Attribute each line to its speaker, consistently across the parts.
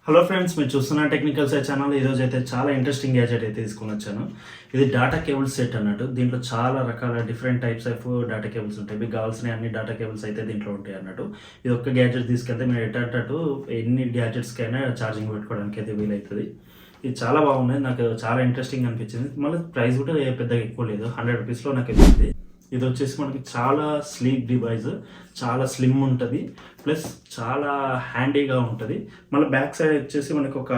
Speaker 1: Hello friends, మీరు చూస్తున్న technical site channel. ఈరోజు అయితే చాలా ఇంట్రెస్టింగ్ గ్యాజెట్ అయితే తీసుకొని వచ్చాను. ఇది డాటా కేబుల్ సెట్ అన్నట్టు. దీంట్లో చాలా రకాల different types of data cables ఉంటాయి. మీకు కావాల్సిన అన్ని డాటా కేబుల్స్ అయితే దీంట్లో ఉంటాయి అన్నట్టు. ఇది ఒక్క గ్యాజెట్ తీసుకెళ్తే మీరు ఎట్టట్టు ఎన్ని గ్యాజెట్స్కైనా ఛార్జింగ్ పెట్టుకోవడానికి అయితే వీలవుతుంది. ఇది చాలా బాగుంది, నాకు చాలా ఇంట్రెస్టింగ్ అనిపించింది. మళ్ళీ ప్రైస్ కూడా పెద్దగా ఎక్కువ లేదు, 100 రూపీస్లో నాకు వచ్చింది. ఇది వచ్చేసి మనకి చాలా స్లీక్ డివైస్, చాలా స్లిమ్ ఉంటుంది, ప్లస్ చాలా హ్యాండీగా ఉంటుంది. మళ్ళీ బ్యాక్ సైడ్ వచ్చేసి మనకి ఒక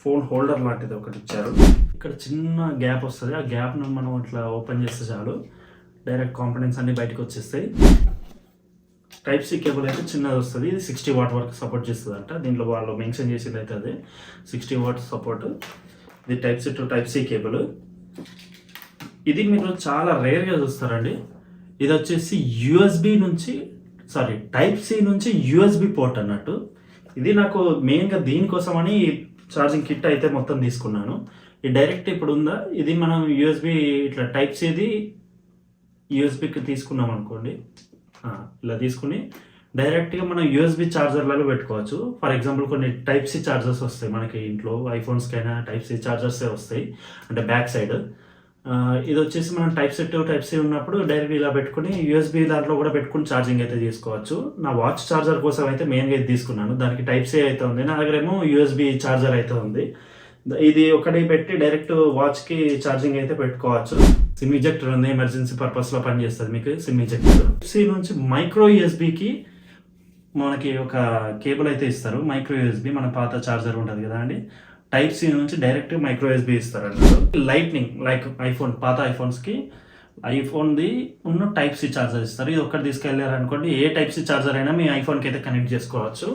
Speaker 1: ఫోన్ హోల్డర్ లాంటిది ఒకటి ఇచ్చారు. ఇక్కడ చిన్న గ్యాప్ వస్తుంది, ఆ గ్యాప్ను మనం ఇట్లా ఓపెన్ చేస్తే చాలు డైరెక్ట్ కాంపోనెంట్స్ అన్నీ బయటకు వచ్చేస్తాయి. టైప్ సి కేబుల్ అయితే చిన్నది వస్తుంది. ఇది 60 వాట్ వరకు సపోర్ట్ చేస్తుంది అంట. దీంట్లో వాళ్ళు మెన్షన్ చేసేది అయితే అదే 60 వాట్ సపోర్ట్. ఇది type C to type C cable. ఇది మీరు చాలా రేర్గా చూస్తారండి. ఇది వచ్చేసి టైప్ సి నుంచి యూఎస్బి పోర్ట్ అన్నట్టు. ఇది నాకు మెయిన్గా దీనికోసమని ఛార్జింగ్ కిట్ అయితే మొత్తం తీసుకున్నాను. ఇది డైరెక్ట్ ఇప్పుడు ఉందా, ఇది మనం యూఎస్బి ఇట్లా టైప్ సిది యూఎస్బికి తీసుకున్నాం అనుకోండి, ఇలా తీసుకుని డైరెక్ట్గా మనం యూఎస్బి ఛార్జర్లలో పెట్టుకోవచ్చు. ఫర్ ఎగ్జాంపుల్ కొన్ని టైప్ సి ఛార్జర్స్ వస్తాయి మనకి ఇంట్లో, ఐఫోన్స్కైనా టైప్ సి ఛార్జర్సే వస్తాయి అంటే బ్యాక్ సైడ్. ఇది వచ్చేసి మనం type C to type C ఉన్నప్పుడు డైరెక్ట్ ఇలా పెట్టుకుని యూఎస్బి దాంట్లో కూడా పెట్టుకుని ఛార్జింగ్ అయితే చేసుకోవచ్చు. నా వాచ్ ఛార్జర్ కోసం అయితే మెయిన్గా ఇది తీసుకున్నాను. దానికి టైప్ సి అయితే ఉంది, నా దగ్గర ఏమో యూఎస్బి ఛార్జర్ అయితే ఉంది. ఇది ఒకటి పెట్టి డైరెక్ట్ వాచ్కి ఛార్జింగ్ అయితే పెట్టుకోవచ్చు. సిమ్ ఇజెక్టర్ ఉంది, ఎమర్జెన్సీ పర్పస్లో పనిచేస్తుంది మీకు సిమ్ ఇజెక్టర్. సి నుంచి మైక్రో యూఎస్బికి మనకి ఒక కేబుల్ అయితే ఇస్తారు. మైక్రో యూఎస్బి మన పాత ఛార్జర్ ఉంటుంది కదా అండి, టైప్ సి నుంచి డైరెక్ట్ మైక్రో యూఎస్బి ఇస్తారు అన్నట్టు. లైట్నింగ్ లైక్ ఐఫోన్, పాత ఐఫోన్స్కి ఐఫోన్ది ఉన్న టైప్ సి ఛార్జర్ ఇస్తారు. ఇది ఒక్కటి తీసుకెళ్ళారు అనుకోండి, ఏ టైప్ సి ఛార్జర్ అయినా మీ ఐఫోన్కి అయితే కనెక్ట్ చేసుకోవచ్చు.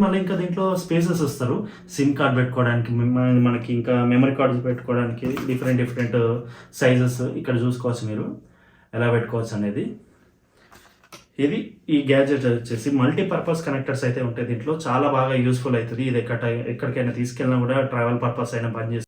Speaker 1: మళ్ళీ ఇంకా దీంట్లో స్పేసెస్ ఇస్తారు, సిమ్ కార్డ్ పెట్టుకోవడానికి, మనకి ఇంకా మెమరీ కార్డ్స్ పెట్టుకోవడానికి డిఫరెంట్ సైజెస్ ఇక్కడ చూసుకోవచ్చు మీరు ఎలా పెట్టుకోవచ్చు అనేది. ఇది ఈ గ్యాజెట్ వచ్చేసి మల్టీపర్పస్ కనెక్టర్స్ అయితే ఉంటాయి దీంట్లో, చాలా బాగా యూస్ఫుల్ అవుతుంది. ఇది ఎక్కడికైనా తీసుకెళ్ళినా కూడా ట్రావెల్ పర్పస్ అయినా పనిచేస్తుంది.